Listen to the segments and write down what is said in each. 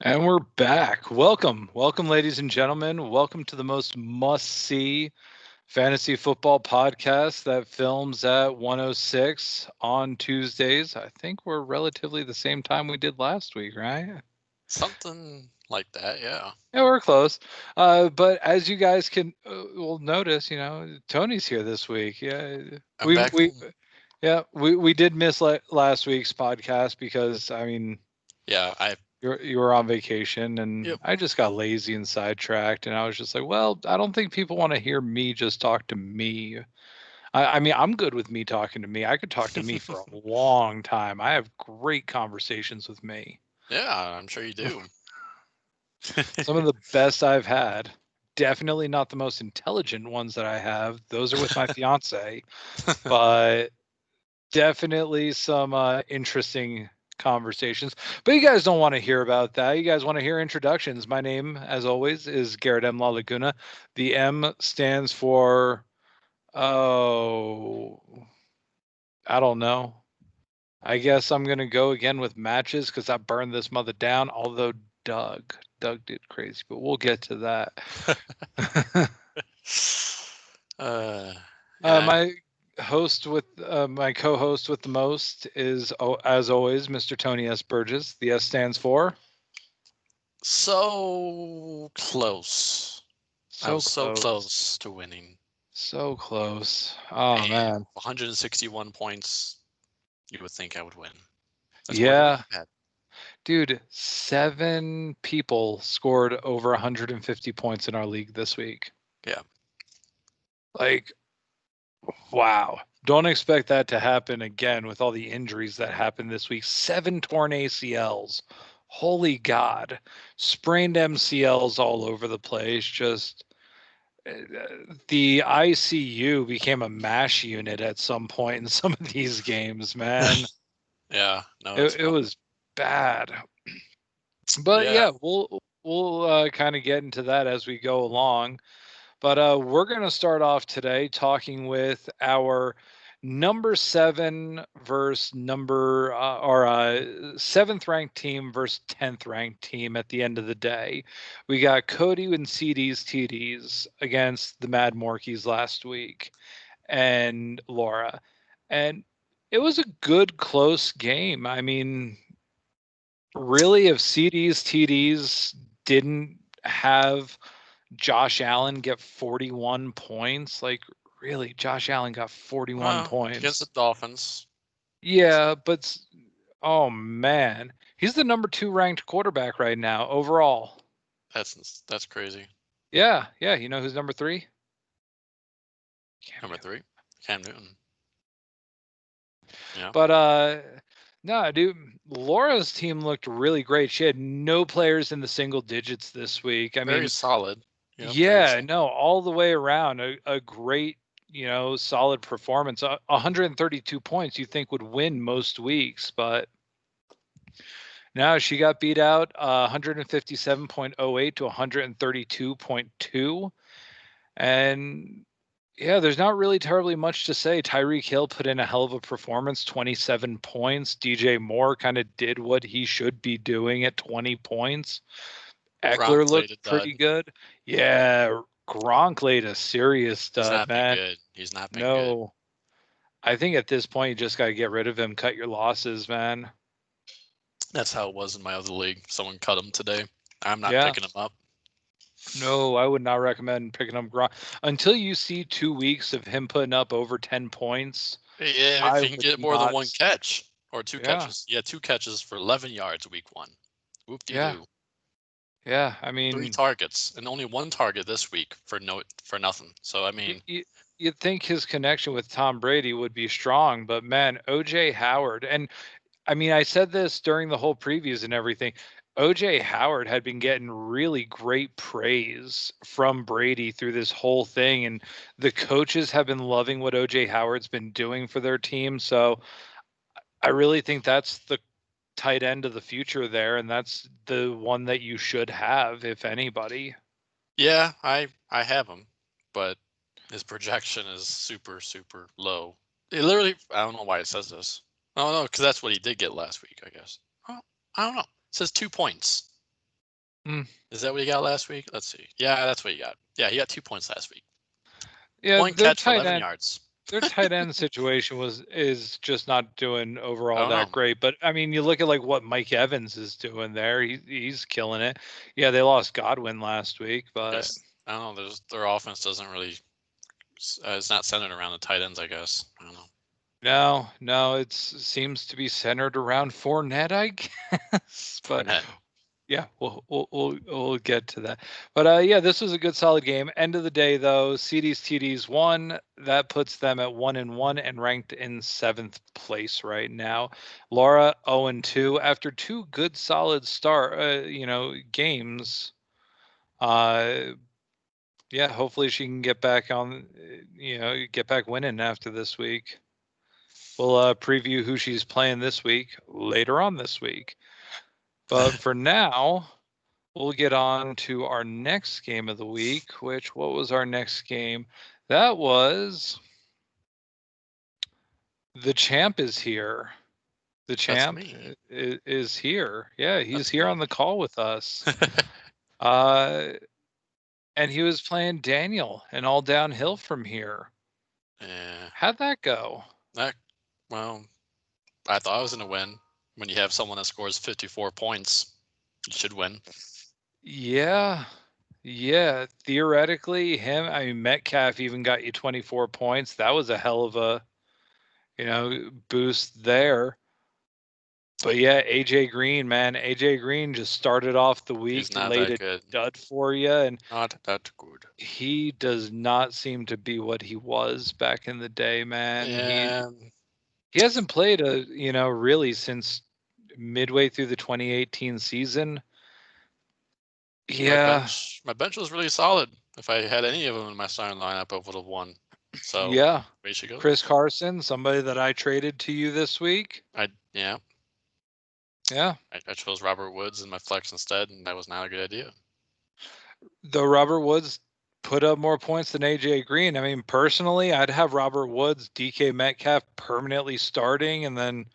And we're back. Welcome, ladies and gentlemen. Welcome to the most must-see fantasy football podcast that films at 106 on Tuesdays. I think we're relatively the same time we did last week, right? Something like that, yeah. Yeah, we're close. But as you guys can will notice, Tony's here this week. Yeah, I'm we back we home. yeah we did miss last week's podcast because Yeah, you were on vacation, and yep. I just got lazy and sidetracked, and I was just like, well, I don't think people want to hear me just talk to me. I mean, I'm good with me talking to me. I could talk to me for a long time. I have great conversations with me. Yeah, I'm sure you do. Some of the best I've had. Definitely not the most intelligent ones that I have. Those are with my fiance, but definitely some interesting conversations. But you guys don't want to hear about that. You guys want to hear introductions. My name, as always, is Garrett M. La Laguna. The M stands for, oh, I don't know. I guess I'm going to go again with matches because I burned this mother down, although Doug did crazy, but we'll get to that. Yeah. My my co-host with the most is, as always, Mr. Tony S. Burgess. The S stands for So close. I so was so close, close to winning. so close. Oh And man, 161 points, you would think I would win. That's more than yeah, you had. dude. 7 people scored over 150 points in our league this week. Yeah. Like, wow. Don't expect that to happen again with all the injuries that happened this week. 7 torn ACLs. Holy God. Sprained MCLs all over the place. Just the ICU became a MASH unit at some point in some of these games, man. Yeah, no, it's It rough. was bad. But Yeah. yeah, we'll kind of get into that as we go along. But we're going to start off today talking with our number 7 versus number or seventh ranked team versus 10th ranked team at the end of the day. We got Cody and CD's TDs against the Mad Morkies last week and Laura. And it was a good, close game. I mean, really, if CD's TDs didn't have Josh Allen get 41 points. Like, really, Josh Allen got 41 Well, against the points. Dolphins. Yeah, but oh man, he's the number 2 ranked quarterback right now overall. That's crazy. Yeah, yeah. You know who's number 3? Cam Number Newton. 3, Cam Newton. Yeah. But no, dude, Laura's team looked really great. She had no players in the single digits this week. I Very mean, solid. Yep, very yeah, solid. no, all the way around, a great, solid performance. 132 points you think would win most weeks, but no, she got beat out 157.08 to 132.2. And yeah, there's not really terribly much to say. Tyreek Hill put in a hell of a performance, 27 points. DJ Moore kind of did what he should be doing at 20 points. Gronk Eckler played looked a dud. pretty good. Yeah, Gronk laid a serious He's stud, not been man. good. He's not been good. No, I think at this point you just got to get rid of him, cut your losses, man. That's how it was in my other league. Someone cut him today. I'm not Yeah, picking him up. no, I would not recommend picking up Gronk until you see 2 weeks of him putting up over 10 points. Yeah, if I he can would get more than not. one catch or two Yeah, catches. Yeah, 2 catches for 11 yards week 1. yeah, Whoop-de-doo. yeah. I 3 mean, targets and only 1 target this week for nothing. So I you, mean, you, you'd think his connection with Tom Brady would be strong, but man, OJ Howard, and I mean, I said this during the whole previews and everything. OJ Howard had been getting really great praise from Brady through this whole thing, and the coaches have been loving what OJ Howard's been doing for their team. So I really think that's the tight end of the future there, and that's the one that you should have, if anybody. yeah, I have him, but his projection is super low. It literally, I don't know why it says this. Oh no, because that's what he did get last week, I guess. Oh, I don't know. It says 2 points. Mm. Is that what he got last week? Let's see. Yeah, that's what he got. Yeah, he got 2 points last week. Yeah, One catch for 11 yards. their tight end situation is just not doing I overall don't that know. great. But I mean, you look at like what Mike Evans is doing there. He's killing it. Yeah, they lost Godwin last week, but I don't know. Their offense doesn't really. It's not centered around the tight ends, I guess. I don't know. no, it seems to be centered around Fournette, I guess. But Fournette. yeah, we'll get to that. But yeah, this was a good solid game. End of the day, though, CDs TDs won. That puts them at 1-1 and ranked in 7th place right now. Laura 0-2 after 2 good solid games. Yeah, hopefully she can get back on. Get back winning after this week. We'll preview who she's playing this week later on this week. But for now, we'll get on to our next game of the week, what was our next game? That was the champ is here. The champ is here. Yeah, he's That's here me. on the call with us. And he was playing Daniel and all downhill from here. Yeah. How'd that go? Well, I thought I was going to win. When you have someone that scores 54 points, you should win. Yeah. Theoretically, Metcalf even got you 24 points. That was a hell of a, boost there. But yeah, AJ Green, man, AJ Green just started off the week, He's not laid that a good. dud for you, and Not that good. he does not seem to be what he was back in the day, man. Yeah. He hasn't played really since midway through the 2018 season. Yeah. My bench was really solid. If I had any of them in my starting lineup, I would have won. So Yeah. way she goes. Chris Carson, somebody that I traded to you this week. Yeah. I chose Robert Woods in my flex instead, and that was not a good idea. Though Robert Woods put up more points than AJ Green. I mean, personally, I'd have Robert Woods, DK Metcalf permanently starting, and then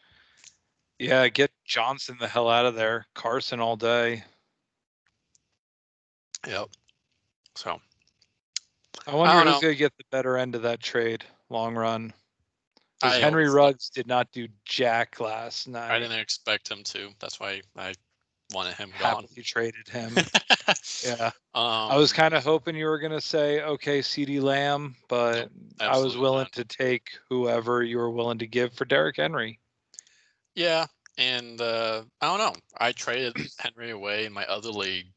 get Johnson the hell out of there. Carson all day. Yep. So I wonder who's going to get the better end of that trade long run. Because Henry Ruggs did not do jack last night. I didn't expect him to. That's why I wanted him gone. You traded him. Yeah. I was kind of hoping you were going to say, okay, CD Lamb, but I was willing to take whoever you were willing to give for Derrick Henry. Yeah. And I don't know. I traded Henry away in my other league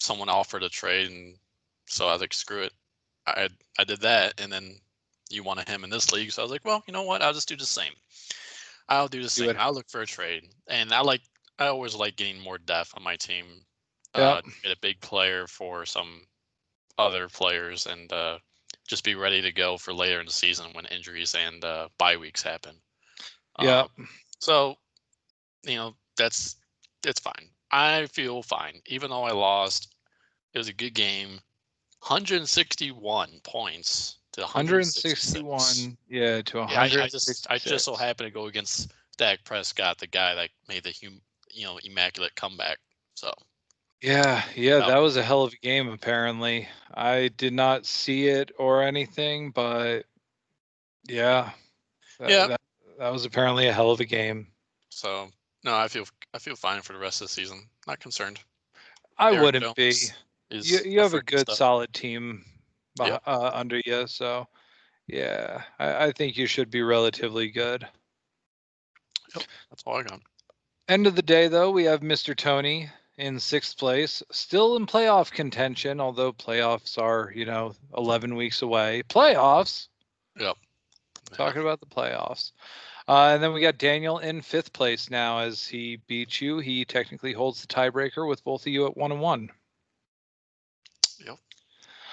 someone offered a trade. And so I was like, screw it. I did that. And then you wanted him in this league. So I was like, well, you know what? I'll just do the same. I'll do the same. I'll look for a trade. And I always like getting more depth on my team. Get a big player for some other players and just be ready to go for later in the season when injuries and bye weeks happen. Yeah. So, it's fine. I feel fine. Even though I lost, it was a good game. 161 points to 161. Yeah, to 166. I just so happened to go against Dak Prescott, the guy that made the immaculate comeback. So yeah, that was a hell of a game. Apparently, I did not see it or anything, but that was apparently a hell of a game. So no, I feel fine for the rest of the season. Not concerned. I wouldn't be. You have a good, solid team under you, so yeah, I think you should be relatively good. Yep, that's all I got. End of the day, though, we have Mr. Tony in 6th place, still in playoff contention, although playoffs are, 11 weeks away. Playoffs? Yep. Talking about the playoffs. And then we got Daniel in 5th place now as he beat you. He technically holds the tiebreaker with both of you at 1-1.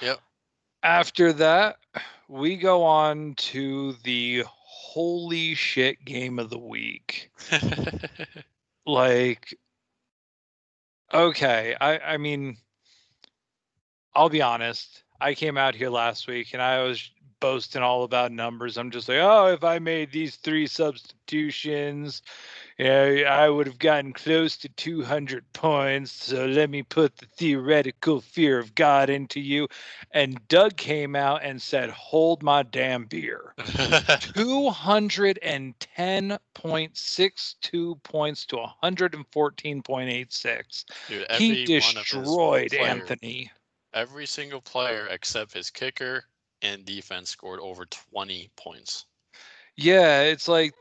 Yep. After that, we go on to the holy shit game of the week. Okay, I mean, I'll be honest. I came out here last week and I was boasting all about numbers. I'm just like, oh, if I made these 3 substitutions, I would have gotten close to 200 points. So let me put the theoretical fear of God into you. And Doug came out and said, hold my damn beer. 210.62 points to 114.86. Dude, He every one of his destroyed players, Anthony. every single player except his kicker and defense scored over 20 points. Yeah, it's like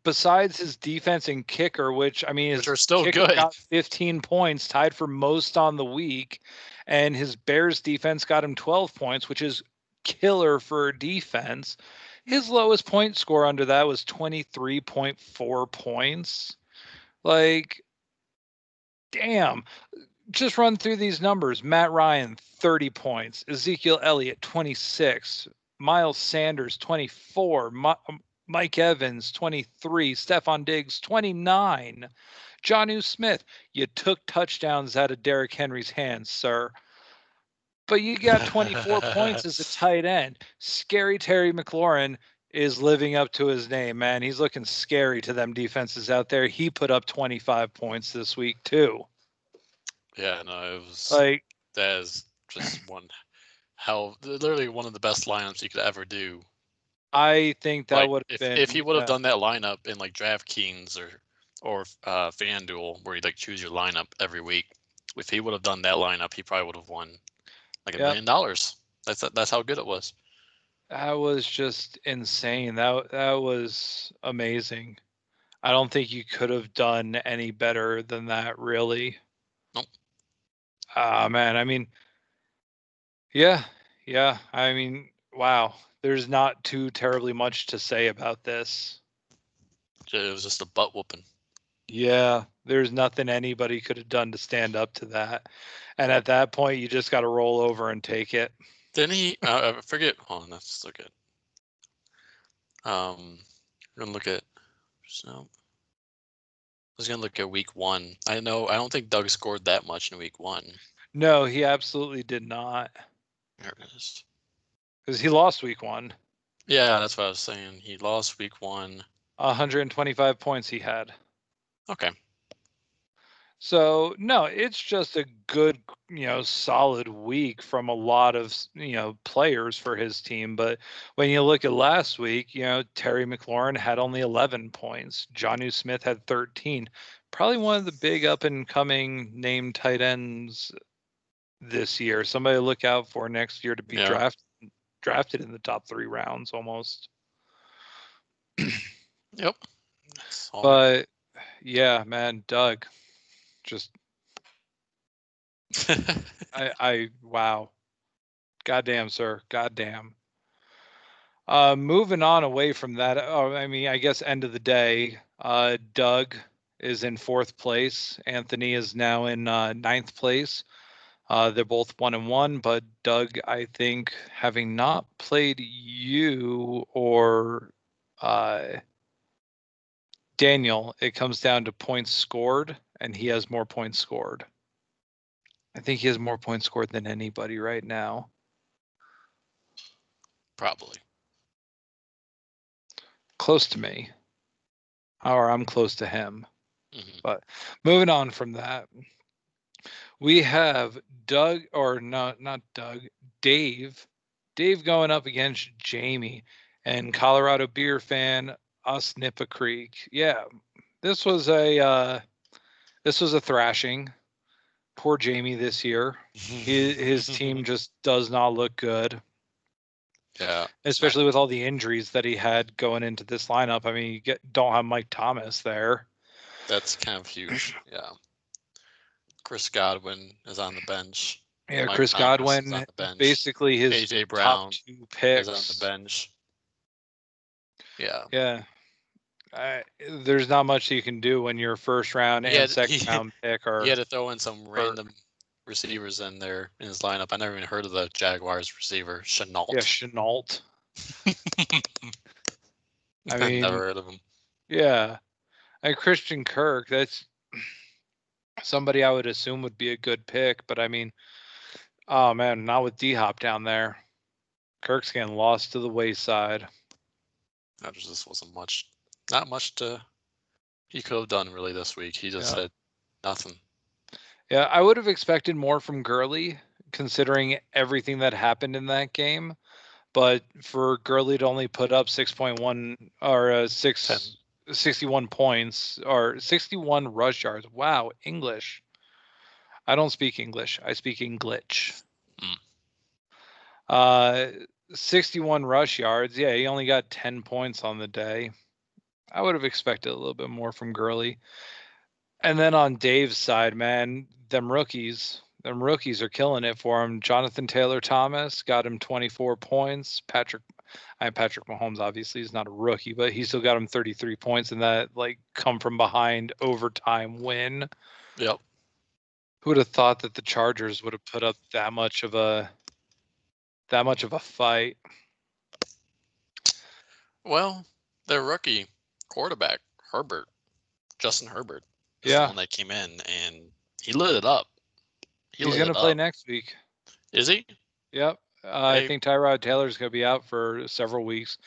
besides his defense and kicker, which I mean, Which his are still kicker good. got 15 points, tied for most on the week, and his Bears defense got him 12 points, which is killer for a defense. His lowest point score under that was 23.4 points. Like, damn. Just run through these numbers. Matt Ryan, 30 points. Ezekiel Elliott, 26. Miles Sanders, 24. Mike Evans, 23. Stephon Diggs, 29. Jonnu Smith, you took touchdowns out of Derrick Henry's hands, sir. But you got 24 points as a tight end. Scary Terry McLaurin is living up to his name, man. He's looking scary to them defenses out there. He put up 25 points this week, too. Yeah, no, it was Like, that is just literally one of the best lineups you could ever do. I think that Like would have been if he would have done that lineup in like DraftKings or FanDuel, where you like choose your lineup every week, if he would have done that lineup, he probably would have won like $1 million. That's how good it was. That was just insane. That was amazing. I don't think you could have done any better than that, really. Nope. Man, I mean, yeah. I mean, wow. There's not too terribly much to say about this. It was just a butt whooping. Yeah, there's nothing anybody could have done to stand up to that. And at that point, you just got to roll over and take it. Didn't he? I forget. Oh, that's still good. I'm gonna look at. So, I was gonna look at week 1. I don't think Doug scored that much in week 1. No, he absolutely did not. There it is. Because he lost week 1. Yeah, that's what I was saying. He lost week 1. 125 points he had. Okay. So, no, it's just a good, solid week from a lot of, players for his team. But when you look at last week, Terry McLaurin had only 11 points. Jonnu Smith had 13. Probably one of the big up and coming named tight ends this year. Somebody to look out for next year to be drafted in the top 3 rounds almost. Yep. But yeah, man, Doug, just wow. Goddamn, sir. Goddamn. Moving on away from that. I mean, I guess end of the day, Doug is in 4th place. Anthony is now in 9th place. They're both 1-1, but Doug, I think, having not played you or Daniel, it comes down to points scored, and he has more points scored. I think he has more points scored than anybody right now. Probably. Close to me. Or I'm close to him. Mm-hmm. But moving on from that, we have Doug, or not Doug, Dave. Dave going up against Jamie and Colorado beer fan Osnippa Creek. Yeah, this was a thrashing. Poor Jamie this year. His team just does not look good. Yeah. Especially with all the injuries that he had going into this lineup. I mean, you don't have Mike Thomas there. That's kind of huge. Yeah. Chris Godwin is on the bench. Yeah, Mike Chris Thomas Godwin, is on the bench. basically his AJ top Brown 2 picks is on the bench. Yeah. Yeah. There's not much you can do when your first round and second round pick are. He had to throw in some random receivers in there in his lineup. I never even heard of the Jaguars receiver, Chenault. Yeah, Chenault. I mean, never heard of him. Yeah. And Christian Kirk, that's somebody I would assume would be a good pick, but I mean, oh man, not with D-Hop down there. Kirk's getting lost to the wayside. There just wasn't not much he could have done really this week. He just had nothing. Yeah, I would have expected more from Gurley, considering everything that happened in that game. But for Gurley to only put up 6.1 or 61 points or 61 rush yards. Wow, English. I don't speak English. I speak English. Uh, 61 rush yards. Yeah, he only got 10 points on the day. I would have expected a little bit more from Gurley. And then on Dave's side, man, them rookies are killing it for him. Jonathan Taylor Thomas got him 24 points. Patrick Mahomes obviously is not a rookie, but he still got him 33 points in that like come from behind overtime win. Yep. Who would have thought that the Chargers would have put up that much of a fight? Well, their rookie quarterback, Justin Herbert, is Yeah. the one that came in and he lit it up. He's going to play next week. Is he? Yep. I think Tyrod Taylor's going to be out for several weeks.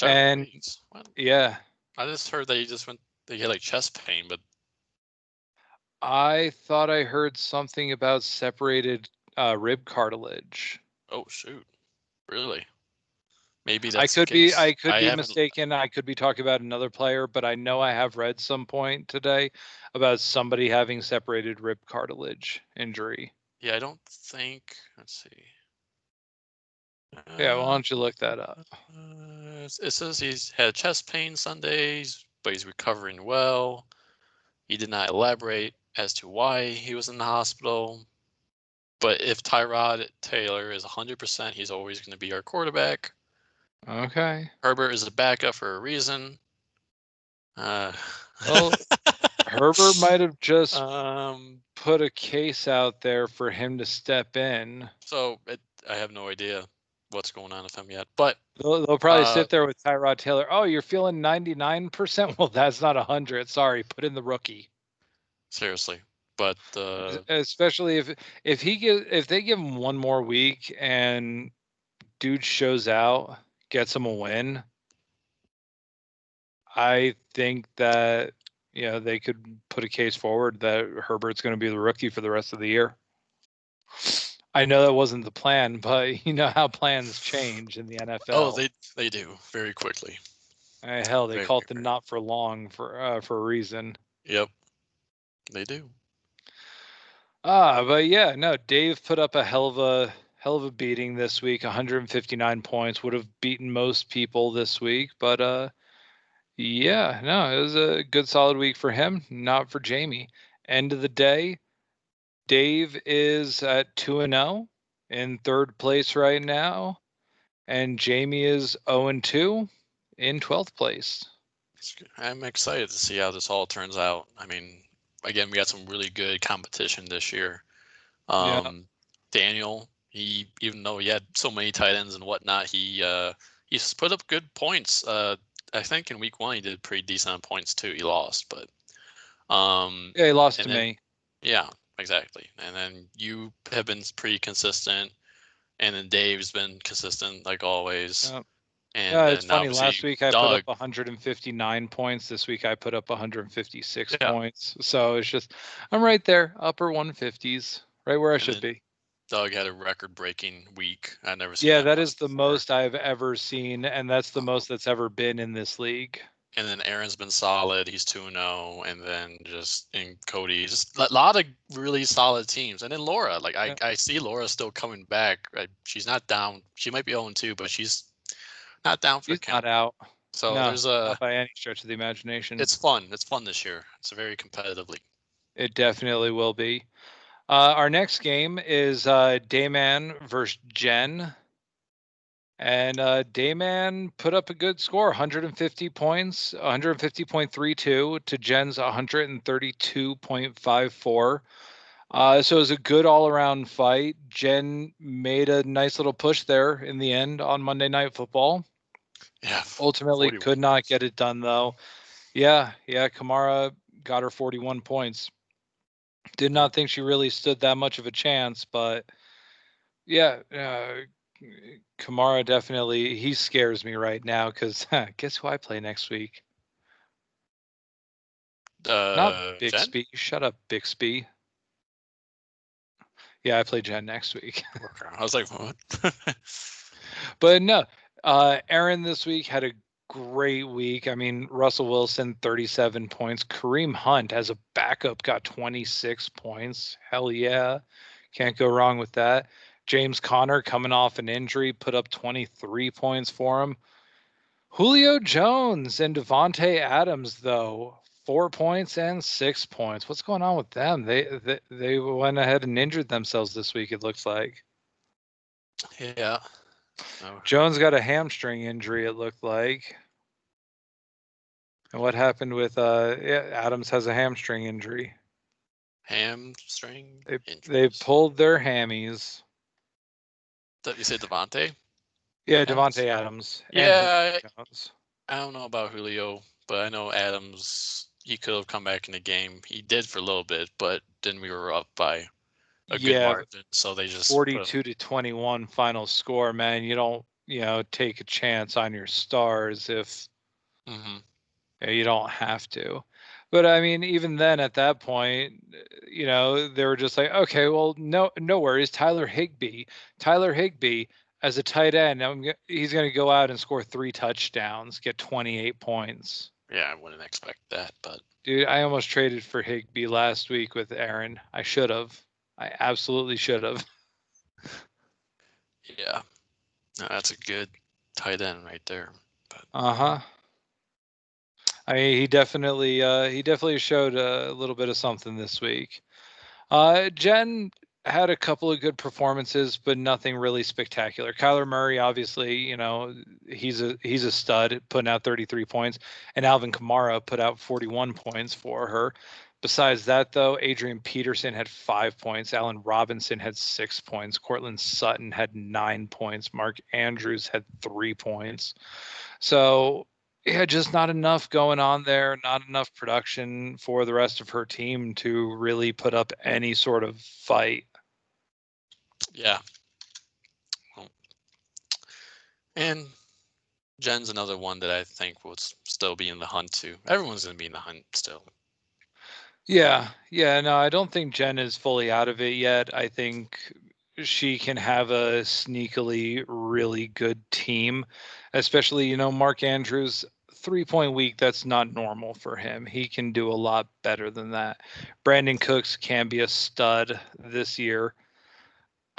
Weeks? Yeah. I just heard that he had like chest pain, but I thought I heard something about separated rib cartilage. Oh shoot! Really? Maybe I that's could the case. be mistaken. I could be talking about another player, but I know I have read some point today about somebody having separated rib cartilage injury. Yeah, I don't think. Let's see. Yeah, why don't you look that up? It says he's had chest pain Sundays, but he's recovering well. He did not elaborate as to why he was in the hospital. But if Tyrod Taylor is 100%, he's always going to be our quarterback. Okay. Herbert is a backup for a reason. Well, Herbert might have just put a case out there for him to step in. So I have no idea what's going on with him yet, but they'll probably sit there with Tyrod Taylor. Oh, you're feeling 99%? Well, that's not 100. Sorry, put in the rookie. Seriously, but especially if they give him one more week and dude shows out, gets him a win, I think that they could put a case forward that Herbert's going to be the rookie for the rest of the year. I know that wasn't the plan, but you know how plans change in the NFL. Oh, they do very quickly. Hell, they call it the not for long for a reason. Yep, they do. But yeah, no, Dave put up a hell of a beating this week. 159 points, would have beaten most people this week, but yeah, no, it was a good solid week for him, not for Jamie. End of the day, Dave is at 2-0 in third place right now, and Jamie is 0-2 in 12th place. I'm excited to see how this all turns out. I mean, again, we got some really good competition this year. Daniel, even though he had so many tight ends and whatnot, he's put up good points. I think in week 1 he did pretty decent on points too. He lost, but yeah, he lost to me. Yeah, exactly. And then you have been pretty consistent, and then Dave's been consistent like always. And yeah, it's funny. Last week I put up 159 points. This week I put up 156 points. So it's just I'm right there, upper 150s, right where I should be. Doug had a record-breaking week. I've never seen. Yeah, that is the most I've ever seen, and that's the most that's ever been in this league. And then Aaron's been solid. He's 2-0, and then and Cody, just a lot of really solid teams. And then Laura, like I see Laura still coming back. She's not down. She might be 0-2, but she's not down for count. Not out. So there's not by any stretch of the imagination. It's fun. It's fun this year. It's a very competitive league. It definitely will be. Our next game is Dayman versus Jen. And Dayman put up a good score, 150 points, 150.32 to Jen's 132.54. So it was a good all-around fight. Jen made a nice little push there in the end on Monday Night Football. Yeah. Ultimately could not get it done, though. Yeah, Kamara got her 41 points. Did not think she really stood that much of a chance, but yeah, Kamara definitely, he scares me right now because guess who I play next week? Not Jen? Bixby. Shut up, Bixby. Yeah, I play Jen next week. Okay. I was like, what? But no, Aaron this week had a great week. I mean, Russell Wilson, 37 points. Kareem Hunt as a backup got 26 points. Hell yeah. Can't go wrong with that. James Conner coming off an injury, put up 23 points for him. Julio Jones and Devontae Adams, though, 4 points and 6 points. What's going on with them? They went ahead and injured themselves this week, it looks like. Yeah. Oh. Jones got a hamstring injury, it looked like. And what happened with Adams has a hamstring injury. Hamstring They injuries. pulled their hammies. You say Devontae? Yeah, Adams? Devontae Adams and Yeah, Julio Jones. I don't know about Julio, but I know Adams, he could have come back in the game. He did for a little bit, but then we were up by a good Yeah, margin, so they just put him. 42-21 final score, man. You don't, take a chance on your stars if Mhm. you don't have to. But I mean, even then at that point, they were just like, okay, well, no worries. Tyler Higbee as a tight end, he's going to go out and score 3 touchdowns, get 28 points. Yeah, I wouldn't expect that, but Dude, I almost traded for Higbee last week with Aaron. I should have. I absolutely should have. yeah, no, that's a good tight end right there. But Uh-huh. I mean, he definitely showed a little bit of something this week. Jen had a couple of good performances, but nothing really spectacular. Kyler Murray, obviously, he's a stud, putting out 33 points, and Alvin Kamara put out 41 points for her. Besides that, though, Adrian Peterson had 5 points. Allen Robinson had 6 points. Cortland Sutton had 9 points. Mark Andrews had 3 points. So yeah, just not enough going on there, not enough production for the rest of her team to really put up any sort of fight. yeah, well, and Jen's another one that I think will still be in the hunt too. Everyone's gonna be in the hunt still. Yeah, no, I don't think Jen is fully out of it yet. I think she can have a sneakily really good team, especially, Mark Andrews, 3-point week, that's not normal for him. He can do a lot better than that. Brandon Cooks can be a stud this year.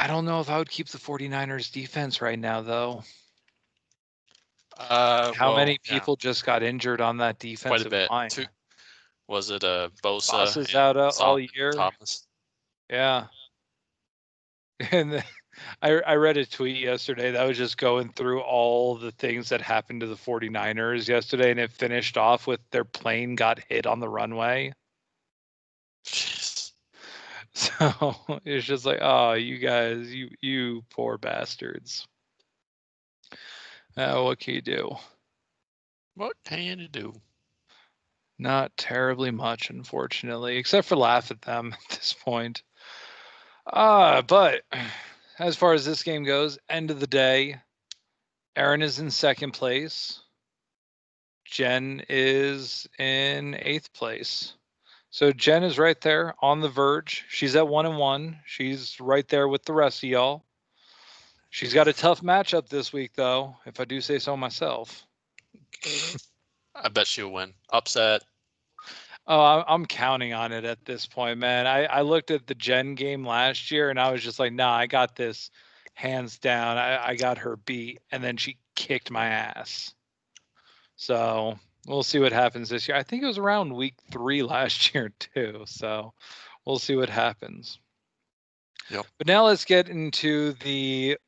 I don't know if I would keep the 49ers defense right now, though. How Well, many yeah, people just got injured on that quite a defensive bit. line? Was it Bosa Boss is and out all Solomon year. Thomas? Yeah. And I read a tweet yesterday that was just going through all the things that happened to the 49ers yesterday, and it finished off with their plane got hit on the runway. Jeez. So it's just like, oh, you guys, you poor bastards. What can you do? What can you do? Not terribly much, unfortunately, except for laugh at them at this point. But as far as this game goes, end of the day, Aaron is in second place. Jen is in 8th place. So Jen is right there on the verge. She's at 1-1. She's right there with the rest of y'all. She's got a tough matchup this week, though, if I do say so myself. I bet she'll win. Upset. Oh, I'm counting on it at this point, man. I looked at the Jen game last year and I was just like, nah, I got this hands down. I got her beat. And then she kicked my ass. So we'll see what happens this year. I think it was around week 3 last year, too. So we'll see what happens. Yep. But now let's get into the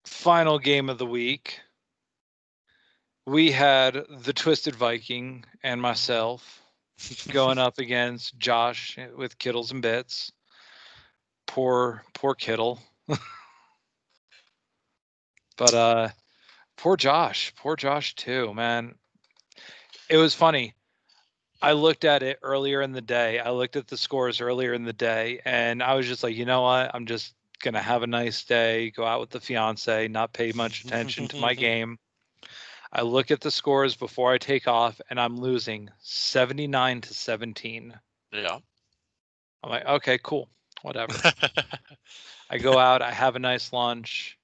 final game of the week. We had the Twisted Viking and myself going up against Josh with Kittles and Bits. Poor Kittle. But poor Josh too, man. It was funny. I looked at it earlier in the day. I looked at the scores earlier in the day and I was just like, you know what? I'm just gonna have a nice day, go out with the fiance, not pay much attention to my game. I look at the scores before I take off, and I'm losing 79-17. Yeah. I'm like, okay, cool, whatever. I go out, I have a nice lunch,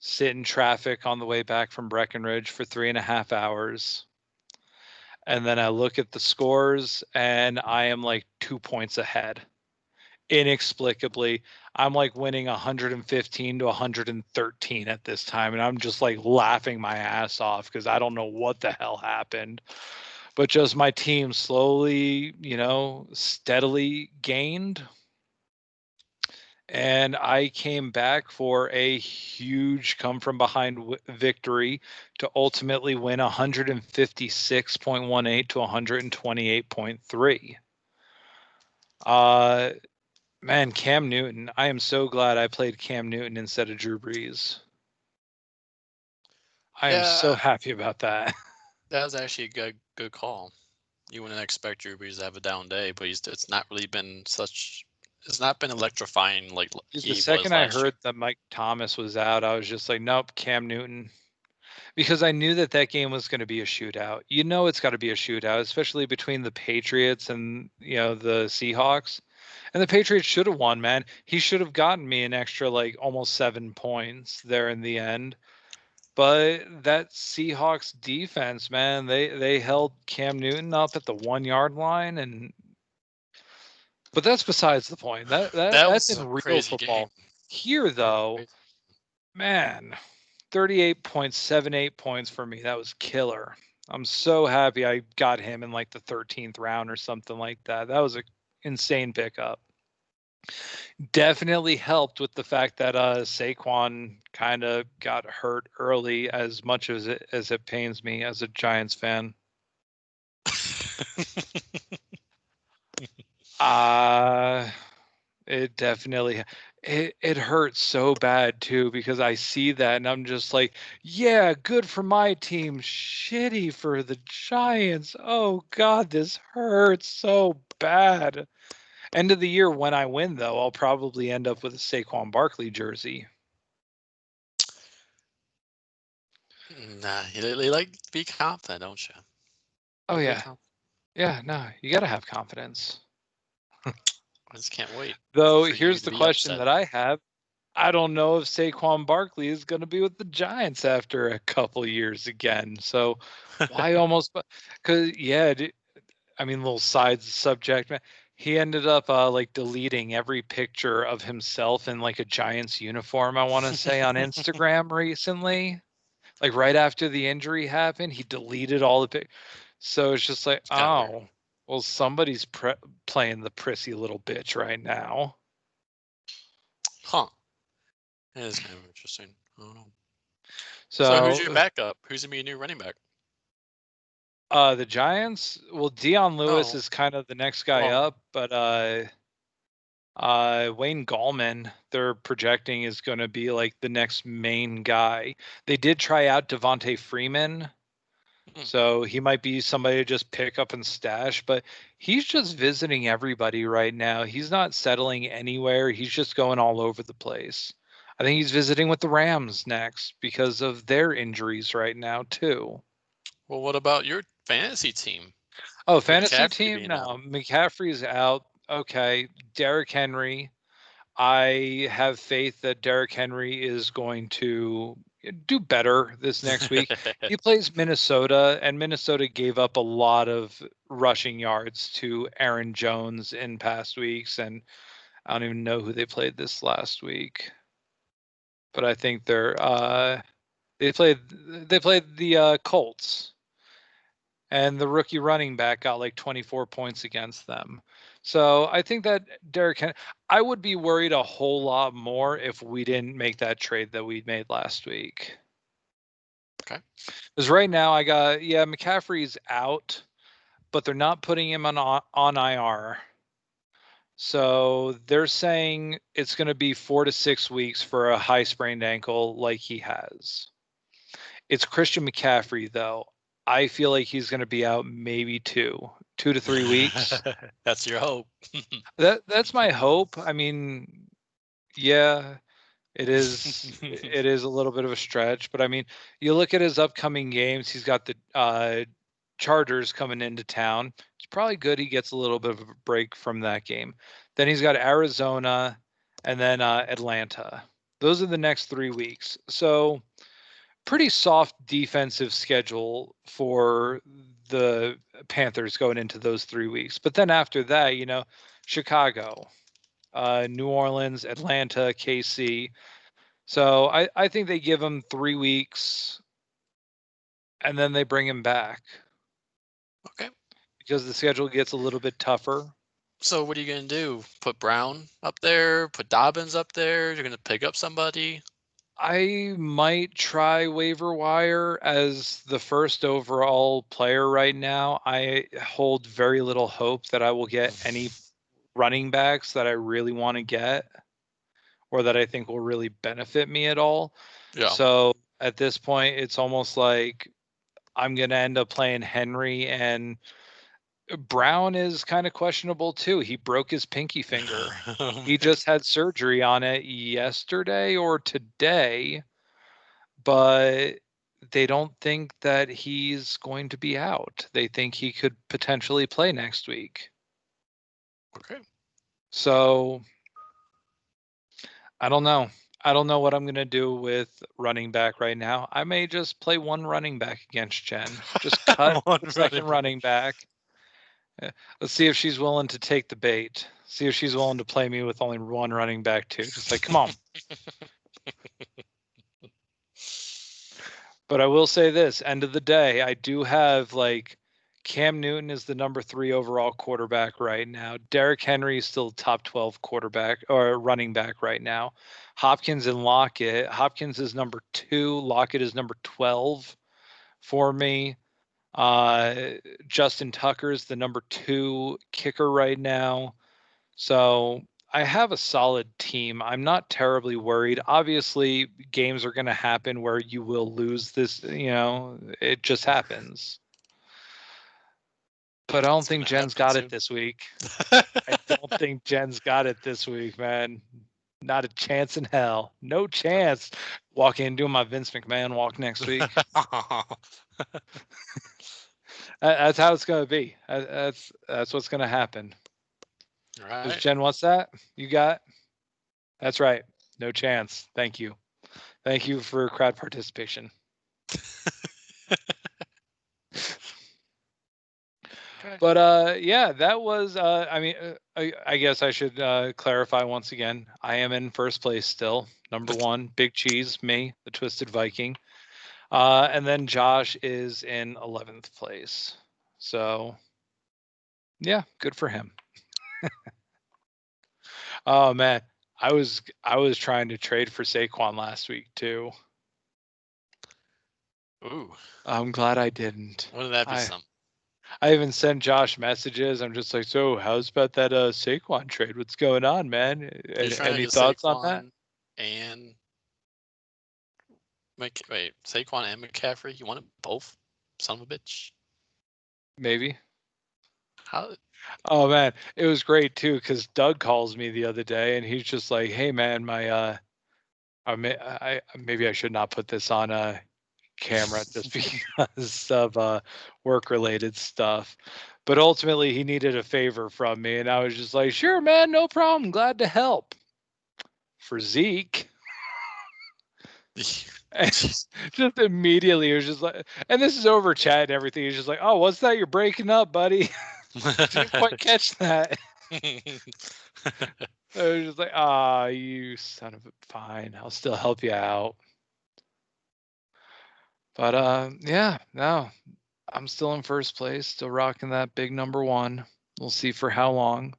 sit in traffic on the way back from Breckenridge for 3.5 hours. And then I look at the scores, and I am like 2 points ahead. Inexplicably, I'm like winning 115-113 at this time, and I'm just like laughing my ass off because I don't know what the hell happened. But just my team slowly, steadily gained. And I came back for a huge come from behind victory to ultimately win 156.18 to 128.3. Man, Cam Newton. I am so glad I played Cam Newton instead of Drew Brees. I am so Yeah, happy about that. that was actually a good call. You wouldn't expect Drew Brees to have a down day, but it's not really been such. It's not been electrifying like The he was second I last year. heard that Mike Thomas was out, I was just like, nope, Cam Newton. Because I knew that game was going to be a shootout. It's got to be a shootout, especially between the Patriots and, the Seahawks. And the Patriots should have won, man. He should have gotten me an extra, like, almost 7 points there in the end. But that Seahawks defense, man, they held Cam Newton up at the 1 yard line, but that's besides the point. That That's was in a real crazy game. football. Here, That was though, crazy. man, 38.78 points for me. That was killer. I'm so happy I got him in like the 13th round or something like that. That was an insane pickup. Definitely helped with the fact that Saquon kind of got hurt early, as much as it pains me as a Giants fan. Uh it definitely it hurts so bad too, because I see that and I'm just like, yeah, good for my team, shitty for the Giants. Oh God, this hurts so bad. End of the year when I win though, I'll probably end up with a Saquon Barkley jersey. Nah, you like to be confident, don't you? Oh Like to be yeah. confident. Yeah, no, you got to have confidence. I just can't wait Though for you here's to the be question upset. that I have. I don't know if Saquon Barkley is going to be with the Giants after a couple years again. So why almost? Because yeah, I mean, little side subject. He ended up like deleting every picture of himself in like a Giants uniform, I want to say, on Instagram recently. Like right after the injury happened, he deleted all the So it's just like, It's kind of weird. oh, well, somebody's playing the prissy little bitch right now. Huh. That is kind of interesting. I don't know. So who's your So backup? Who's gonna be your new running back? the Giants, well, Dion Lewis No. is kind of the next guy Well, up, but Wayne Gallman, they're projecting, is going to be like the next main guy. They did try out Devontae Freeman, hmm, so he might be somebody to just pick up and stash, but he's just visiting everybody right now. He's not settling anywhere. He's just going all over the place. I think he's visiting with the Rams next because of their injuries right now too. well, what about your fantasy team Oh, with fantasy McCaffrey team? being out? No, McCaffrey's out. Okay, Derrick Henry. I have faith that Derrick Henry is going to do better this next week. He plays Minnesota, and Minnesota gave up a lot of rushing yards to Aaron Jones in past weeks, and I don't even know who they played this last week. But I think they played the Colts, and the rookie running back got like 24 points against them. So I think that I would be worried a whole lot more if we didn't make that trade that we made last week. Okay. Because right now McCaffrey's out, but they're not putting him on IR. So they're saying it's going to be 4 to 6 weeks for a high sprained ankle like he has. It's Christian McCaffrey though. I feel like he's going to be out maybe 2 to 3 weeks. That's your hope. That's my hope. I mean, Yeah, it is. It is a little bit of a stretch, but I mean, you look at his upcoming games. He's got the Chargers coming into town. It's probably good he gets a little bit of a break from that game. Then he's got Arizona, and then Atlanta. Those are the next 3 weeks. So pretty soft defensive schedule for the Panthers going into those 3 weeks. But then after that, Chicago, New Orleans, Atlanta, KC. So I think they give him 3 weeks and then they bring him back Okay. because the schedule gets a little bit tougher. So what are you gonna do? Put Brown up there? Put Dobbins up there? You're gonna pick up somebody? I might try waiver wire as the first overall player right now. I hold very little hope that I will get any running backs that I really want to get or that I think will really benefit me at all. Yeah. So at this point, it's almost like I'm going to end up playing Henry, and Brown is kind of questionable too. He broke his pinky finger. Oh, He man. just had surgery on it yesterday or today, but they don't think that he's going to be out. They think he could potentially play next week. Okay. So I don't know. I don't know what I'm going to do with running back right now. I may just play one running back against Jen. Just cut One the running second back. running back. Let's see if she's willing to take the bait. See if she's willing to play me with only one running back too. Just like, come on. But I will say this, end of the day, I do have like Cam Newton is the number 3 overall quarterback right now. Derrick Henry is still top 12 quarterback or running back right now. Hopkins and Lockett. Hopkins is number 2. Lockett is number 12 for me. Justin Tucker is the number 2 kicker right now. So I have a solid team. I'm not terribly worried. Obviously, games are going to happen where you will lose this, it just happens. But I don't It's think gonna Jen's happen got it soon. this week. I don't think Jen's got it this week, man. Not a chance in hell. No chance. Walk in doing my Vince McMahon walk next week. That's how it's going to be. That's what's going to happen. All Does right. Jen what's that? You got? That's right. No chance. Thank you. Thank you for crowd participation. Okay. But yeah, that was. I mean, I guess I should clarify once again. I am in first place still, number 1. Big Cheese, me, the Twisted Viking, and then Josh is in 11th place. So yeah, good for him. Oh man, I was trying to trade for Saquon last week too. Ooh, I'm glad I didn't. wouldn't that be I something? I even sent Josh messages. I'm just like, so how's about that Saquon trade? What's going on, man? You're trying to Any get thoughts on that? Saquon and wait, Saquon and McCaffrey? You wanted both? Son of a bitch. Maybe. How? Oh man, it was great too because Doug calls me the other day and he's just like, "Hey man, maybe I should not put this on a camera just because of work related stuff." But ultimately, he needed a favor from me, and I was just like, "Sure, man, no problem. Glad to help." For Zeke, and Jeez. just immediately, he was just like, and this is over chat and everything. He's just like, "Oh, what's that? You're breaking up, buddy." Didn't quite catch that. I was just like, ah, you son of a fine. I'll still help you out. But yeah, no, I'm still in first place, still rocking that big number 1. We'll see for how long.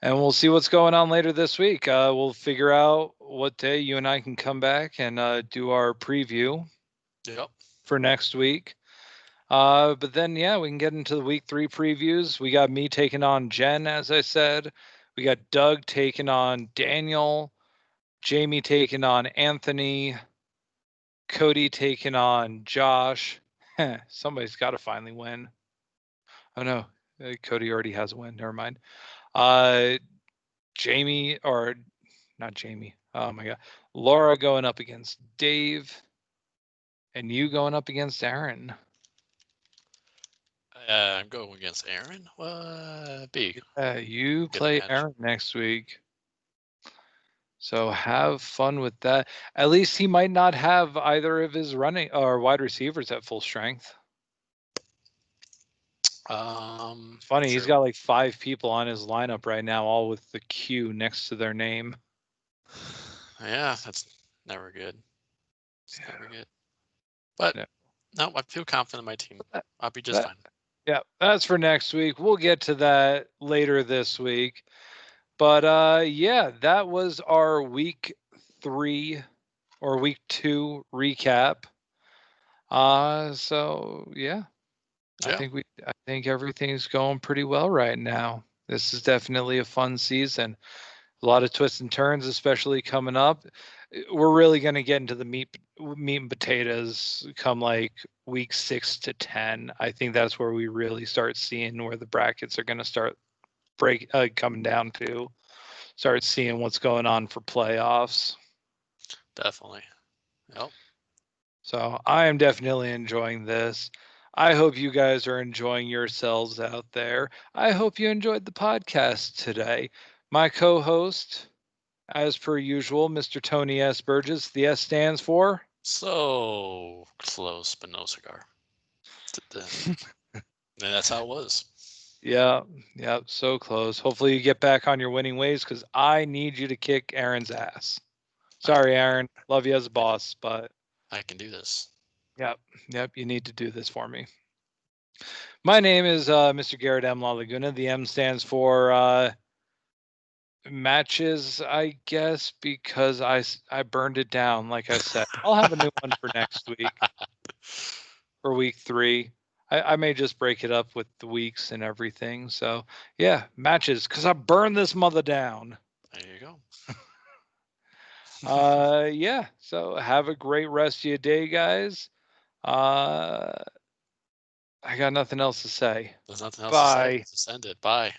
And we'll see what's going on later this week. We'll figure out what day you and I can come back and do our preview Yep. for next week. But then, yeah, we can get into the week 3 previews. We got me taking on Jen, as I said. We got Doug taking on Daniel. Jamie taking on Anthony. Cody taking on Josh. Somebody's got to finally win. Oh no, Cody already has a win. Never mind. Uh, Jamie or not Jamie. Oh my God. Laura going up against Dave, and you going up against Aaron. I'm going against Aaron. What? B. You Good play match. Aaron next week. So have fun with that. At least he might not have either of his running or wide receivers at full strength. Funny, he's True. got like 5 people on his lineup right now, all with the Q next to their name. Yeah, that's never good. It's never good. But no, I feel confident in my team. I'll be just fine. Yeah, that's for next week. We'll get to that later this week. But yeah, that was our week 3 or week 2 recap. So yeah. I think everything's going pretty well right now. This is definitely a fun season. A lot of twists and turns, especially coming up. We're really going to get into the meat and potatoes come like week 6 to 10. I think that's where we really start seeing where the brackets are going to start coming down to. Start seeing what's going on for playoffs. Definitely. Yep. So I am definitely enjoying this. I hope you guys are enjoying yourselves out there. I hope you enjoyed the podcast today. My co-host, as per usual, Mr. Tony S. Burgess. The S stands for? So close, but no cigar. And that's how it was. Yeah, so close. Hopefully you get back on your winning ways because I need you to kick Aaron's ass. Sorry, Aaron. Love you as a boss, but I can do this. Yep, you need to do this for me. My name is Mr. Garrett M. La Laguna. The M stands for matches, I guess, because I burned it down, like I said. I'll have a new one for next week, for week 3. I may just break it up with the weeks and everything. So, yeah, matches, because I burned this mother down. There you go. Yeah, so have a great rest of your day, guys. I got nothing else to say. There's nothing else Bye. to say. Just end it. Bye.